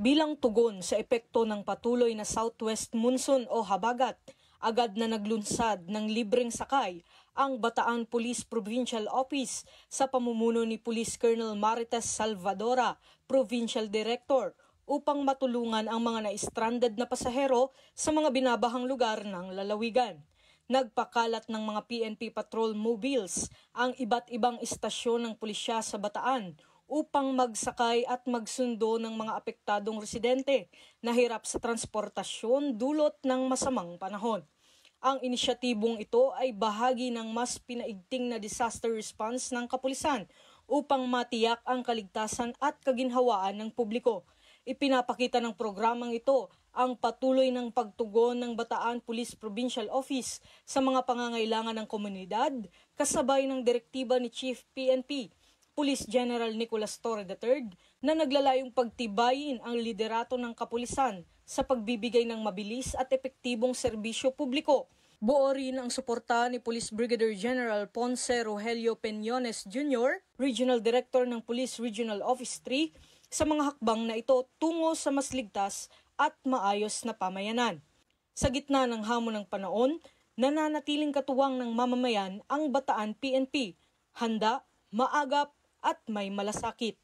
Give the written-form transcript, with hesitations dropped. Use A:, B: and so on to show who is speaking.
A: Bilang tugon sa epekto ng patuloy na southwest monsoon o habagat, agad na naglunsad ng libreng sakay ang Bataan Police Provincial Office sa pamumuno ni Police Colonel Marites Salvadora, Provincial Director, upang matulungan ang mga na-stranded na pasahero sa mga binabahang lugar ng lalawigan. Nagpakalat ng mga PNP patrol mobiles ang iba't ibang istasyon ng pulisya sa Bataan upang magsakay at magsundo ng mga apektadong residente na hirap sa transportasyon dulot ng masamang panahon. Ang inisyatibong ito ay bahagi ng mas pinaigting na disaster response ng kapulisan upang matiyak ang kaligtasan at kaginhawaan ng publiko. Ipinapakita ng programang ito ang patuloy ng pagtugon ng Bataan Police Provincial Office sa mga pangangailangan ng komunidad kasabay ng direktiba ni Chief PNP Police General Nicolas Torre III na naglalayong pagtibayin ang liderato ng kapulisan sa pagbibigay ng mabilis at epektibong serbisyo publiko. Buo rin ang suporta ni Police Brigadier General Ponce Rogelio Peñones Jr., Regional Director ng Police Regional Office 3, sa mga hakbang na ito tungo sa mas ligtas at maayos na pamayanan. Sa gitna ng hamon ng panahon, nananatiling katuwang ng mamamayan ang Bataan PNP, handa, maagap at may malasakit.